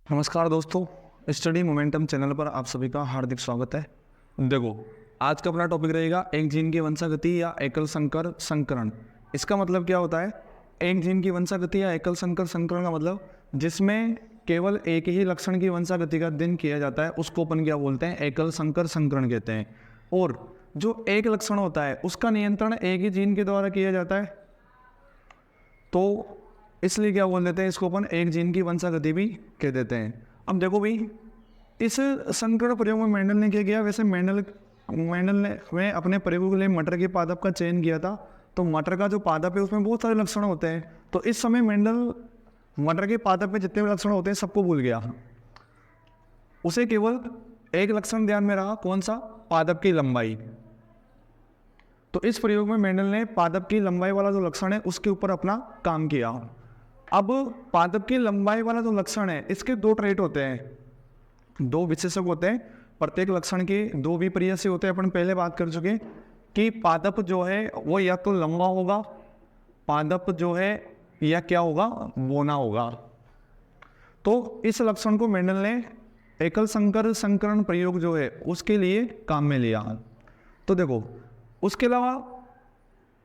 नमस्कार दोस्तों, study momentum channel पर आप सभी का हार्दिक स्वागत है। देखो, आज का अपना टॉपिक रहेगा एक जीन की वंशागति या एकल संकर संकरण। इसका मतलब क्या होता है? एक जीन की वंशागति या एकल संकर संकरण का मतलब जिसमें केवल एक ही लक्षण की वंशागति का अध्ययन किया जाता है उसको अपन क्या बोलते हैं? एकल संकर संकरण कहते हैं। और जो एक लक्षण होता है उसका नियंत्रण एक ही जीन के द्वारा किया जाता है, तो इसलिए क्या बोल देते हैं? इसको अपन एक जीन की वंशागति भी कह देते हैं। अब देखो भाई, इस संकरण प्रयोग में मेंडल ने क्या किया? वैसे मेंडल ने अपने प्रयोग के लिए मटर के पादप का चयन किया था। तो मटर का जो पादप है उसमें बहुत सारे लक्षण होते हैं। तो इस समय मेंडल मटर के पादप में जितने भी लक्षण होते हैं सबको भूल गया। उसे केवल एक लक्षण ध्यान में रहा, कौन सा? पादप की लंबाई। तो इस प्रयोग में मेंडल ने पादप की लंबाई वाला जो लक्षण है उसके ऊपर अपना काम किया। अब पादप की लंबाई वाला जो लक्षण है इसके दो ट्रेट होते हैं, दो विशेषक होते हैं। प्रत्येक लक्षण के दो विपर्यय होते हैं। अपन पहले बात कर चुके कि पादप जो है वो या तो लंबा होगा, पादप जो है या क्या होगा? बोना होगा। तो इस लक्षण को मेंडल ने एकल संकर संकरण प्रयोग जो है उसके लिए काम में लिया। तो देखो, उसके अलावा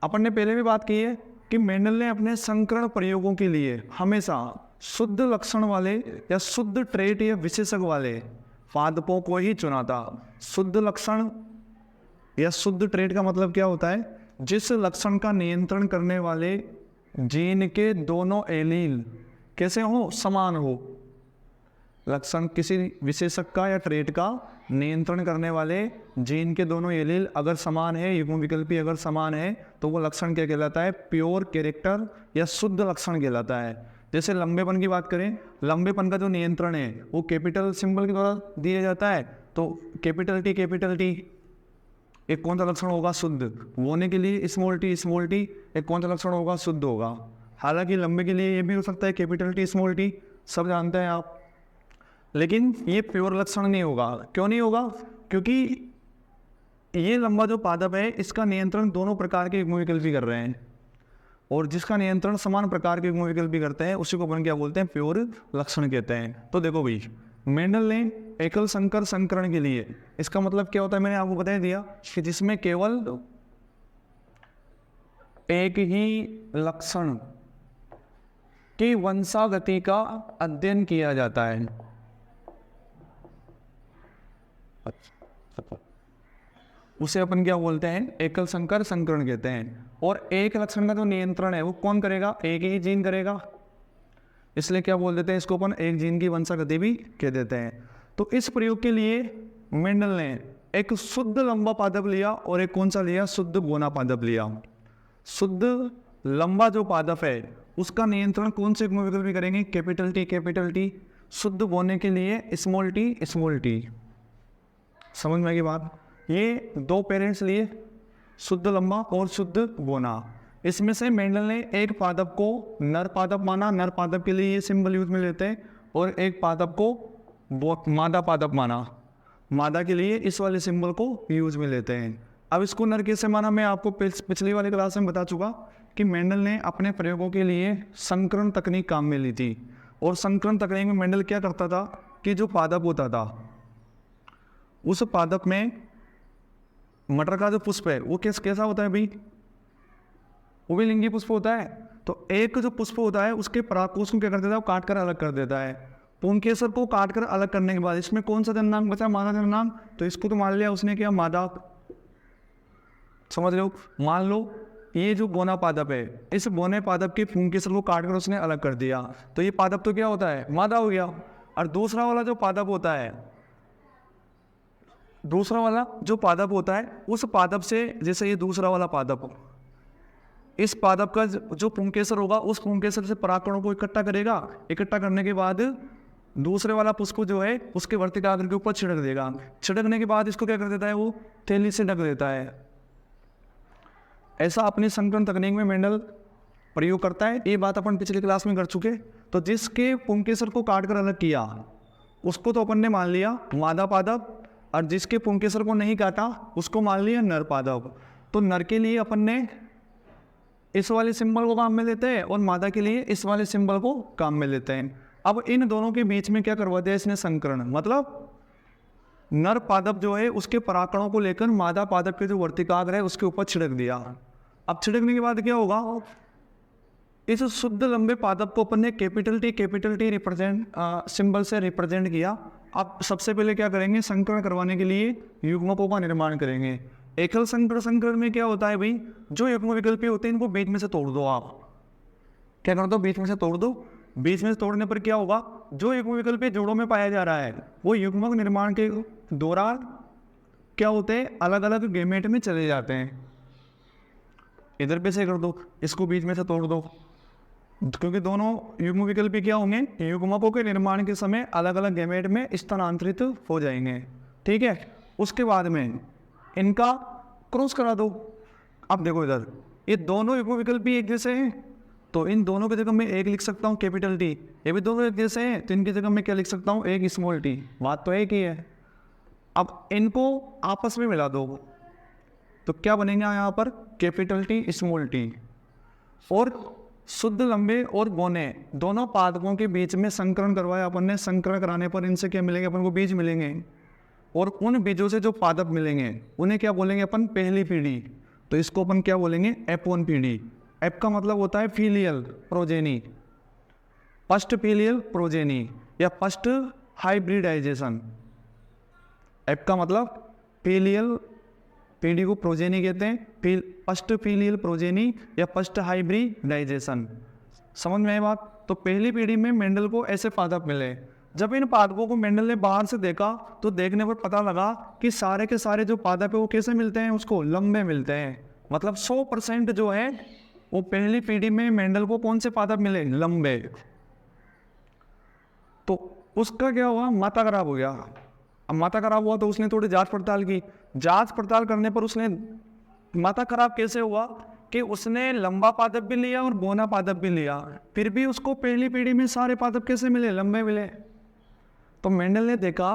अपन ने पहले भी बात की है कि मेंडल ने अपने संकरण प्रयोगों के लिए हमेशा शुद्ध लक्षण वाले या शुद्ध ट्रेट या विशेषक वाले पादपों को ही चुना था। शुद्ध लक्षण या शुद्ध ट्रेट का मतलब क्या होता है? जिस लक्षण का नियंत्रण करने वाले जीन के दोनों एलील कैसे हो? समान हो। लक्षण किसी विशेषक का या ट्रेट का नियंत्रण करने वाले जीन के दोनों एलील अगर समान है, युग्म विकल्पी अगर समान है, तो वो लक्षण क्या कहलाता है? प्योर कैरेक्टर या शुद्ध लक्षण कहलाता है। जैसे लंबेपन की बात करें, लंबेपन का जो नियंत्रण है वो कैपिटल सिंबल के द्वारा दिया जाता है। तो कैपिटल टी एक कौन सा लक्षण होगा? शुद्ध। बोने के लिए स्मॉल टी एक कौन सा लक्षण होगा? शुद्ध होगा। हालांकि लंबे के लिए ये भी हो सकता है कैपिटल टी स्मॉल टी, सब जानते हैं आप, लेकिन ये प्योर लक्षण नहीं होगा। क्यों नहीं होगा? क्योंकि ये लंबा जो पादप है इसका नियंत्रण दोनों प्रकार के युग्म विकल्पी कर रहे हैं, और जिसका नियंत्रण समान प्रकार के युग्म विकल्पी करते हैं उसी को अपन क्या बोलते हैं? प्योर लक्षण कहते हैं। तो देखो भाई, मेंडल ने एकल संकर संकरण के लिए, इसका मतलब क्या होता है मैंने आपको बता दिया कि जिसमें केवल एक ही लक्षण की वंशागति का अध्ययन किया जाता है, उसे अपन क्या बोलते हैं? एकल संकर संकरण कहते हैं। और एक लक्षण का जो नियंत्रण है वो कौन करेगा? एक ही जीन करेगा। इसलिए क्या बोल देते हैं इसको अपन? एक जीन की वंशागति भी कह देते हैं। तो इस प्रयोग के लिए मेंडल ने एक शुद्ध लंबा पादप लिया और एक कौन सा लिया? शुद्ध बोना पादप लिया। शुद्ध लंबा जो पादप है उसका नियंत्रण कौन से युग्म विकल्पी करेंगे? Capital T. शुद्ध बोने के लिए स्मॉल टी। समझ में आएगी बात? ये दो पेरेंट्स लिए, शुद्ध लंबा और शुद्ध बोना। इसमें से मेंडल ने एक पादप को नर पादप माना, नर पादप के लिए ये सिंबल यूज में लेते हैं, और एक पादप को मादा पादप माना, मादा के लिए इस वाले सिंबल को यूज में लेते हैं। अब इसको नर कैसे माना? मैं आपको पिछली वाली क्लास में बता चुका कि मेंडल ने अपने प्रयोगों के लिए संकरण तकनीक काम में ली थी। और संकरण तकनीक में मेंडल क्या करता था कि जो पादप होता था उस पादप में मटर का जो पुष्प है वो कैसा होता है भाई? वो भी लिंगी पुष्प होता है। तो एक जो पुष्प होता है उसके परागकोश को क्या कर देता है? वो काट कर अलग कर देता है। पुंकेसर को काट कर अलग करने के बाद इसमें कौन सा जननांग बचा? मादा जननांग। तो इसको तो मान लिया उसने क्या? मादा। समझ लो, मान लो ये जो बोना पादप है, इस बोने पादप के पुंकेसर को काट कर उसने अलग कर दिया, तो ये पादप तो क्या होता है? मादा हो गया। और दूसरा वाला जो पादप होता है, दूसरा वाला जो पादप होता है उस पादप से, जैसे ये दूसरा वाला पादप, इस पादप का जो पुंकेसर होगा उस पुंकेसर से परागकणों को इकट्ठा करेगा। इकट्ठा करने के बाद दूसरे वाला पुष्प जो है उसके वर्तिकाग्र के ऊपर छिड़क देगा। छिड़कने के बाद इसको क्या कर देता है? वो थैली से ढक देता है। ऐसा अपनी संकरण तकनीक में मेंडल प्रयोग करता है। ये बात अपन पिछली क्लास में कर चुके। तो जिसके पुंकेसर को काट कर अलग किया उसको तो अपन ने मान लिया मादा पादप, और जिसके पुंकेसर को नहीं काटा उसको मान लिया नर पादप। तो नर के लिए अपन ने इस वाले सिंबल को काम में लेते हैं और मादा के लिए इस वाले सिंबल को काम में लेते हैं। अब इन दोनों के बीच में क्या करवा दिया इसने, संकरण, मतलब नर पादप जो है उसके परागकणों को लेकर मादा पादप के जो वर्तिकाग्र है उसके ऊपर छिड़क दिया। अब छिड़कने के बाद क्या होगा, इस शुद्ध लंबे पादप को अपन ने कैपिटल टी रिप्रेजेंट सिंबल से रिप्रेजेंट किया। अब सबसे पहले क्या करेंगे, संकरण करवाने के लिए युग्मकों का निर्माण करेंगे। एकल संकरण में क्या होता है भाई, जो युग्म विकल्पी होते हैं इनको बीच में से तोड़ दो। आप क्या कर दो, बीच में से तोड़ दो। बीच में से तोड़ने पर क्या होगा, जो युग्म विकल्पी जोड़ों में पाया जा रहा है वो युग्मक निर्माण के दौरान क्या होते हैं, अलग अलग गैमेट में चले जाते हैं। इधर पे से कर दो, इसको बीच में से तोड़ दो, क्योंकि दोनों युग्म विकल्पी क्या होंगे, युग्मकों के निर्माण के समय अलग अलग गैमेट में स्थानांतरित हो जाएंगे। ठीक है, उसके बाद में इनका क्रॉस करा दो। अब देखो इधर ये दोनों युग्म विकल्पी एक जैसे हैं तो इन दोनों की जगह मैं एक लिख सकता हूँ कैपिटल टी। ये भी दोनों एक जैसे हैं तो इनकी जगह मैं क्या लिख सकता हूँ, एक स्मॉल टी। बात तो एक ही है। अब इनको आपस में मिला दो तो क्या बनेगा यहाँ पर, कैपिटल टी स्मॉल टी। और शुद्ध लंबे और बौने दोनों पादपों के बीच में संकरण करवाया अपन ने। संकरण कराने पर इनसे क्या मिलेंगे, अपन को बीज मिलेंगे। और उन बीजों से जो पादप मिलेंगे उन्हें क्या बोलेंगे अपन, पहली पीढ़ी। तो इसको अपन क्या बोलेंगे, F1 पीढ़ी। एप का मतलब होता है filial progeny, first filial progeny या फर्स्ट हाइब्रिडाइजेशन। एप का मतलब फीलियल पीढ़ी को प्रोजेनी कहते हैं, फर्स्ट फीलियल प्रोजेनी या फर्स्ट हाइब्रिडाइजेशन। समझ में आई बात। तो पहली पीढ़ी में मेंडल को ऐसे पादप मिले। जब इन पादपों को मेंडल ने बाहर से देखा तो देखने पर पता लगा कि सारे के सारे जो पादप है वो कैसे मिलते हैं, उसको लंबे मिलते हैं। मतलब 100% जो है वो पहली पीढ़ी में मेंडल को कौन से पादप मिले, लंबे। तो उसका क्या हुआ, माता खराब हो गया। अब माता खराब हुआ तो उसने थोड़ी जांच पड़ताल की। जांच पड़ताल करने पर उसने, माता खराब कैसे हुआ कि उसने लंबा पादप भी लिया और बौना पादप भी लिया, फिर भी उसको पहली पीढ़ी में सारे पादप कैसे मिले, लंबे मिले। तो मेंडल ने देखा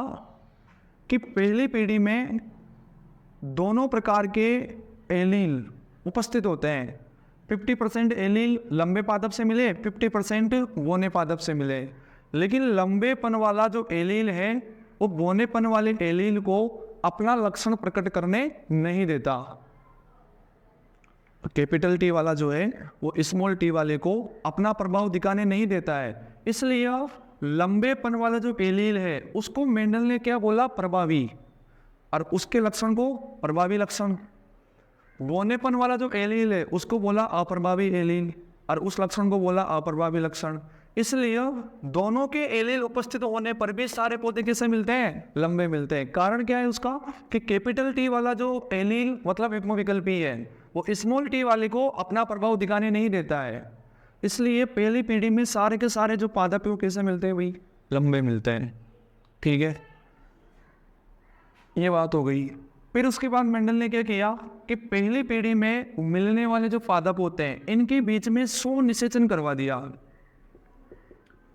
कि पहली पीढ़ी में दोनों प्रकार के एलील उपस्थित होते हैं। 50% एलील लंबे पादप से मिले, 50% बौने पादप से मिले। लेकिन लंबेपन वाला जो एलील है वो बौनेपन वाले एलील को अपना लक्षण प्रकट करने नहीं देता। कैपिटल टी वाला जो है वो स्मॉल टी वाले को अपना प्रभाव दिखाने नहीं देता है। इसलिए लंबेपन वाला जो एलील है उसको मेंडल ने क्या बोला, प्रभावी, और उसके लक्षण को प्रभावी लक्षण। बौनेपन वाला जो एलील है उसको बोला अप्रभावी एलील और उस लक्षण को बोला अप्रभावी लक्षण। इसलिए दोनों के एलील उपस्थित होने पर भी सारे पौधे कैसे मिलते हैं, लंबे मिलते हैं। कारण क्या है उसका कि कैपिटल टी वाला जो एलील मतलब युग्म विकल्पी है वो स्मॉल टी वाले को अपना प्रभाव दिखाने नहीं देता है। इसलिए पहली पीढ़ी में सारे के सारे जो पादप है वो कैसे मिलते हैं भाई, लंबे मिलते हैं। ठीक है, ये बात हो गई। फिर उसके बाद मेंडल ने क्या किया कि पहली पीढ़ी में मिलने वाले जो पादप होते हैं इनके बीच में स्व निषेचन करवा दिया।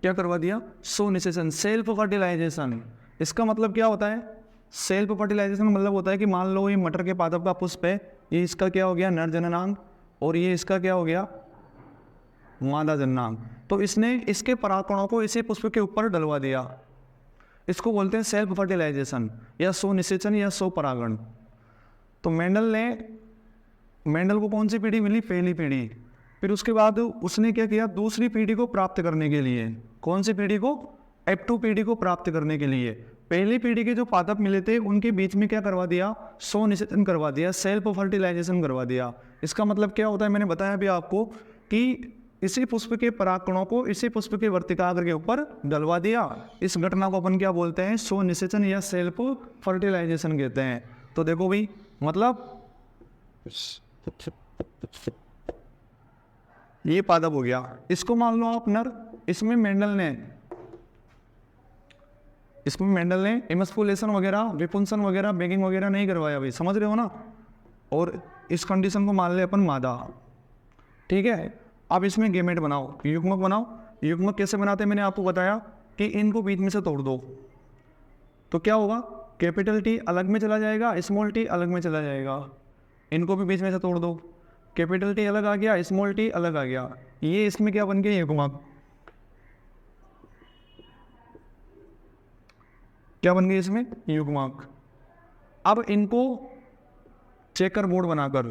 क्या करवा दिया, स्व निषेचन, सेल्फ फर्टिलाइजेशन। इसका मतलब क्या होता है, सेल्फ फर्टिलाइजेशन मतलब होता है कि मान लो ये मटर के पादप का पुष्प है, ये इसका क्या हो गया, नर जननांग, और ये इसका क्या हो गया, मादा जननांग। तो इसने इसके परागकणों को इसी पुष्प के ऊपर डलवा दिया। इसको बोलते हैं सेल्फ फर्टिलाइजेशन या स्व निषेचन या स्व परागण। तो मेंडल को कौन सी पीढ़ी मिली, पहली पीढ़ी। फिर उसके बाद उसने क्या किया, दूसरी पीढ़ी को प्राप्त करने के लिए, कौन सी पीढ़ी को, F2 पीढ़ी को प्राप्त करने के लिए पहली पीढ़ी के जो पादप मिले थे उनके बीच में क्या करवा दिया, स्व निषेचन करवा दिया, सेल्फ फर्टिलाइजेशन करवा दिया। इसका मतलब क्या होता है, मैंने बताया अभी आपको कि इसी पुष्प के परागकणों को इसी पुष्प के वर्तिकाग्र के ऊपर डलवा दिया। इस घटना को अपन क्या बोलते हैं, स्व निषेचन या सेल्फ फर्टिलाइजेशन कहते हैं। तो देखो भाई, मतलब ये पादप हो गया, इसको मान लो आप नर। इसमें मेंडल ने इमस्कुलेशन वगैरह, विपुंसन वगैरह, बेगिंग वगैरह नहीं करवाया भाई, समझ रहे हो ना। और इस कंडीशन को मान ले अपन मादा। ठीक है, अब इसमें गेमेट बनाओ, युग्मक बनाओ। युग्मक कैसे बनाते हैं मैंने आपको बताया कि इनको बीच में से तोड़ दो तो क्या होगा, कैपिटल टी अलग में चला जाएगा, स्मॉल टी अलग में चला जाएगा। इनको भी बीच में से तोड़ दो, कैपिटल टी अलग आ गया, स्मॉल टी अलग आ गया। ये इसमें क्या बन गया, युग्मक। क्या बन गई इसमें, युग्मक। अब इनको चेकर बोर्ड बनाकर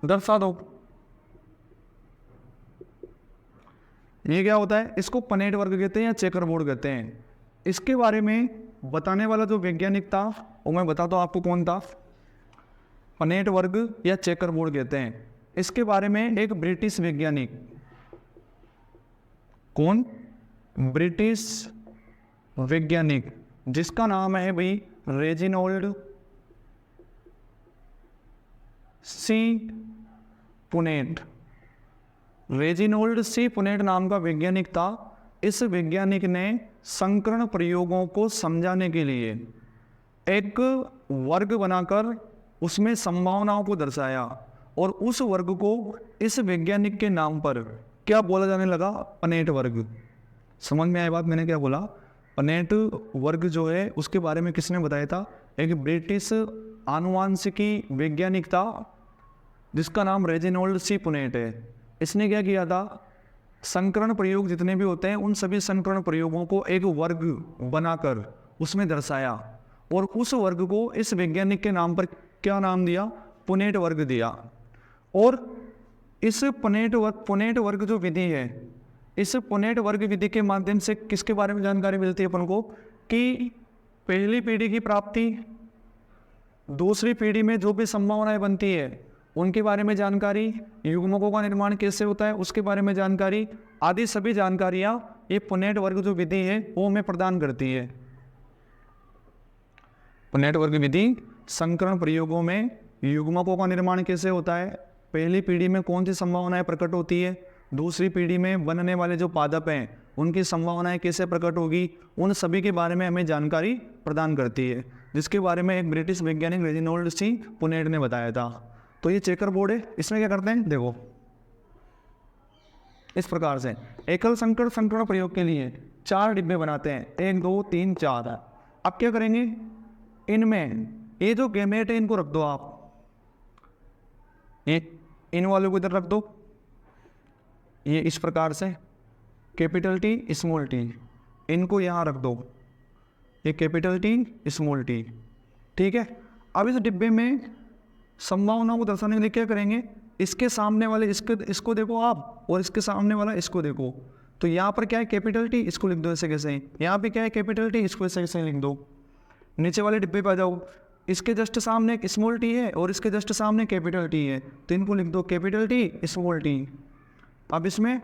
दर्शा दो। ये क्या होता है, इसको पनेट वर्ग कहते हैं या चेकर बोर्ड कहते हैं। इसके बारे में बताने वाला जो वैज्ञानिक था वो मैं बताता हूँ आपको कौन था। पनेट वर्ग या चेकर बोर्ड कहते हैं। इसके बारे में एक ब्रिटिश वैज्ञानिक, कौन, ब्रिटिश वैज्ञानिक, जिसका नाम है भाई रेजिनोल्ड सी पुनेट। रेजिनोल्ड सी पुनेट नाम का वैज्ञानिक था। इस वैज्ञानिक ने संकरण प्रयोगों को समझाने के लिए एक वर्ग बनाकर उसमें संभावनाओं को दर्शाया, और उस वर्ग को इस वैज्ञानिक के नाम पर क्या बोला जाने लगा, पनेट वर्ग। समझ में आया बात, मैंने क्या बोला, पनेट वर्ग जो है उसके बारे में किसने बताया था, एक ब्रिटिश आनुवांशिकी वैज्ञानिक था जिसका नाम रेजिनोल्ड सी पुनेट है। इसने क्या किया था, संकरण प्रयोग जितने भी होते हैं उन सभी संकरण प्रयोगों को एक वर्ग बनाकर उसमें दर्शाया, और उस वर्ग को इस वैज्ञानिक के नाम पर क्या नाम दिया, पुनेट वर्ग दिया। और इस पुनेट वर्ग जो विधि है, इस पुनेट वर्ग विधि के माध्यम से किसके बारे में जानकारी मिलती है अपन को, कि पहली पीढ़ी की प्राप्ति, दूसरी पीढ़ी में जो भी संभावनाएं बनती है उनके बारे में जानकारी, युग्मकों का निर्माण कैसे होता है उसके बारे में जानकारी, आदि सभी जानकारियां ये पुनेट वर्ग जो विधि है वो हमें प्रदान करती है। पुनेट वर्ग विधि संकरण प्रयोगों में युग्मकों का निर्माण कैसे होता है, पहली पीढ़ी में कौन सी संभावनाएं प्रकट होती है, दूसरी पीढ़ी में बनने वाले जो पादप हैं उनकी संभावनाएं कैसे प्रकट होगी, उन सभी के बारे में हमें जानकारी प्रदान करती है, जिसके बारे में एक ब्रिटिश वैज्ञानिक रेजिनोल्ड सी पुनेट ने बताया था। तो ये चेकर बोर्ड है, इसमें क्या करते हैं देखो, इस प्रकार से एकल संकरण प्रयोग के लिए 4 डिब्बे बनाते हैं, 1 2 3 4। अब क्या करेंगे, इनमें ये जो गैमेट है इनको रख दो आप, ये इन वालों को इधर रख दो, ये इस प्रकार से कैपिटल टी स्मॉल टी, इनको यहाँ रख दो, ये कैपिटल टी स्मॉल टी, ठीक है। अब इस डिब्बे में संभावनाओं को दर्शाने के लिए क्या करेंगे, इसके सामने वाले इसको देखो आप, और इसके सामने वाला इसको देखो। तो यहाँ पर क्या है कैपिटल टी, इसको लिख दो ऐसे कैसे, यहाँ पे क्या है कैपिटल टी, इसको ऐसे कैसे लिख दो। नीचे वाले डिब्बे पे आ जाओ, इसके जस्ट सामने एक स्मॉल टी है और इसके जस्ट सामने कैपिटल टी है, तो इनको लिख दो कैपिटल टी स्मॉल टी। अब इसमें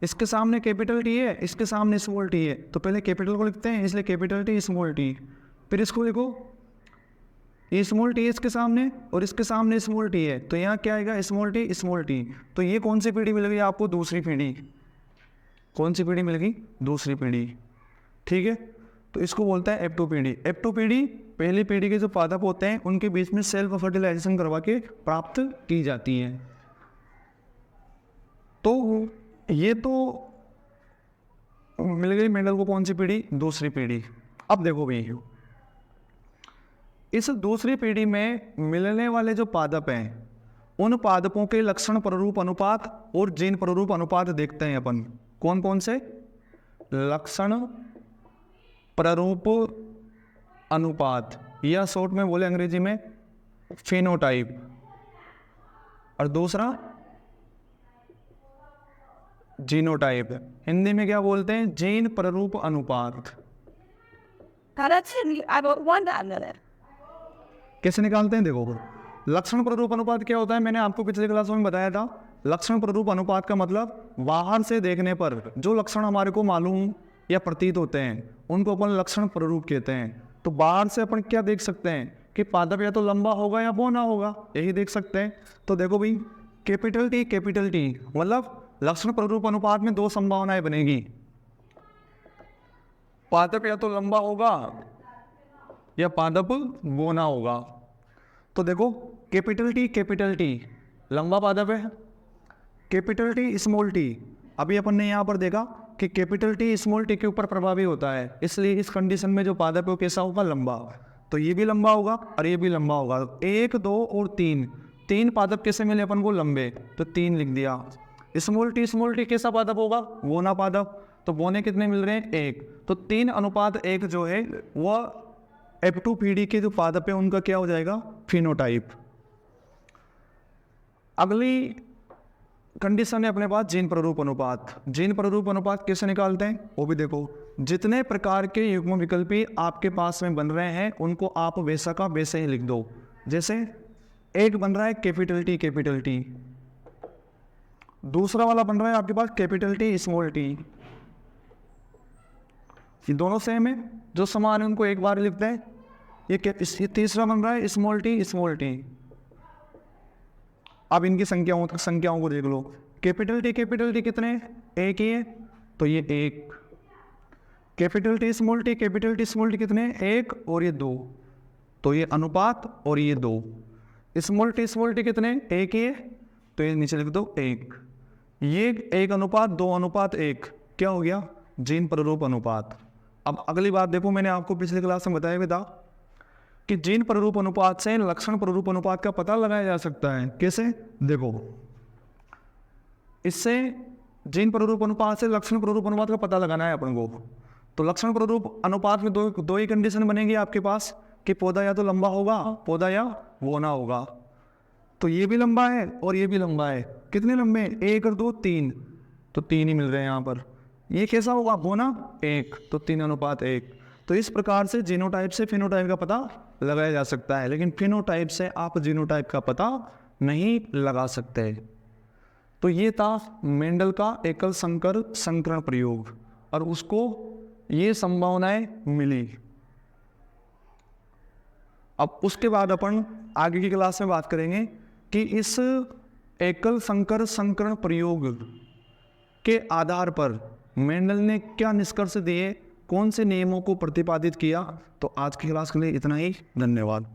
इसके सामने कैपिटल टी है, इसके सामने स्मॉल टी है, तो पहले कैपिटल को लिखते हैं, इसलिए कैपिटल टी स्मॉल टी। फिर इसको लिखो, ये स्मॉल टी है इसके सामने और इसके सामने स्मॉल टी है, तो यहाँ क्या आएगा स्मॉल टी स्मॉल टी। तो ये कौन सी पीढ़ी मिल गई आपको, दूसरी पीढ़ी। कौन सी पीढ़ी मिल गई, दूसरी पीढ़ी, ठीक है। तो इसको बोलता है F2 पीढ़ी। F2 पीढ़ी पहली पीढ़ी के जो पादप होते हैं उनके बीच में सेल्फ फर्टिलाइजेशन करवा के प्राप्त की जाती है। तो ये तो मिल गई मेंडल को कौन सी पीढ़ी, दूसरी पीढ़ी। अब देखो भाई, इस दूसरी पीढ़ी में मिलने वाले जो पादप हैं उन पादपों के लक्षण प्ररूप अनुपात और जीन प्ररूप अनुपात देखते हैं अपन। कौन कौन से, लक्षण प्ररूप अनुपात, या शॉर्ट में बोले अंग्रेजी में फेनोटाइप, और दूसरा जीनोटाइप। हिंदी में क्या बोलते हैं, जीन प्ररूप अनुपात। कैसे निकालते हैं देखो, लक्षण प्ररूप अनुपात क्या होता है, मैंने आपको पिछले क्लास में बताया था। लक्षण प्ररूप अनुपात का मतलब बाहर से देखने पर जो लक्षण हमारे को मालूम या प्रतीत होते हैं उनको अपन लक्षण प्ररूप कहते हैं। तो बाहर से अपन क्या देख सकते हैं कि पादप या तो लंबा होगा या बौना होगा, यही देख सकते हैं। तो देखो भाई, कैपिटल टी मतलब लक्षण प्ररूप अनुपात में 2 संभावनाएं बनेगी, पादप या तो लंबा होगा या पादप बौना होगा। तो देखो कैपिटल टी लंबा पादप है, कैपिटल टी स्मॉल टी, अभी अपन ने यहाँ पर देखा कि कैपिटल टी स्मॉल टी के ऊपर प्रभावी होता है, इसलिए इस कंडीशन में जो पादप है वो कैसा होगा, लंबा। तो ये भी लंबा होगा और ये भी लंबा होगा। 1 2 और 3 पादप कैसे मिले अपन को, लंबे, तो 3 लिख दिया। स्मॉल टी कैसा पादप होगा? बोना पादप। तो बोने कितने मिल रहे हैं? 1। तो 3:1 जो है वह F2PD के जो पादप है उनका क्या हो जाएगा? फिनोटाइप। अगली कंडीशन है अपने पास जीन प्ररूप अनुपात। जीन प्ररूप अनुपात कैसे निकालते हैं वो भी देखो। जितने प्रकार के युग्म विकल्पी आपके पास में बन रहे हैं उनको आप वैसा का वैसे ही लिख दो। जैसे एक बन रहा है कैपिटल टी, दूसरा वाला बन रहा है आपके पास कैपिटल टी स्मॉल टी। ये दोनों सेम है, जो समान है उनको एक बार लिखते हैं। ये तीसरा बन रहा है स्मॉल टी। अब इनकी संख्याओं को देख लो। कैपिटल टी कितने? एक ही है, तो ये 1। कैपिटल टी स्मॉल टी कितने? 1 और ये 2, तो ये अनुपात और ये 2। स्मॉल टी कितने? 1 ही है, तो ये नीचे लिख दो 1। ये 1:2:1 क्या हो गया? जीन प्ररूप अनुपात। अब अगली बात देखो, मैंने आपको पिछले क्लास में बताया भी था कि जीन प्ररूप अनुपात से लक्षण प्ररूप अनुपात का पता लगाया जा सकता है। कैसे? देखो, इससे जीन प्ररूप अनुपात से लक्षण प्ररूप अनुपात का पता लगाना है अपन को। तो लक्षण प्ररूप अनुपात में दो ही कंडीशन बनेगी आपके पास कि पौधा या तो लंबा होगा, पौधा या बोना होगा। तो ये भी लंबा है और ये भी लंबा है। कितने लंबे? 1 और 2 3, तो 3 ही मिल रहे हैं यहाँ पर। ये कैसा होगा? बोना 1, तो 3:1। तो इस प्रकार से जीनोटाइप से फिनोटाइप का पता लगाया जा सकता है, लेकिन फिनोटाइप से आप जीनोटाइप का पता नहीं लगा सकते। तो ये था मेंडल का एकल संकर संकरण प्रयोग और उसको ये संभावनाएं मिली। अब उसके बाद अपन आगे की क्लास में बात करेंगे कि इस एकल संकर संकरण प्रयोग के आधार पर मेंडल ने क्या निष्कर्ष दिए, कौन से नियमों को प्रतिपादित किया। तो आज की क्लास के लिए इतना ही। धन्यवाद।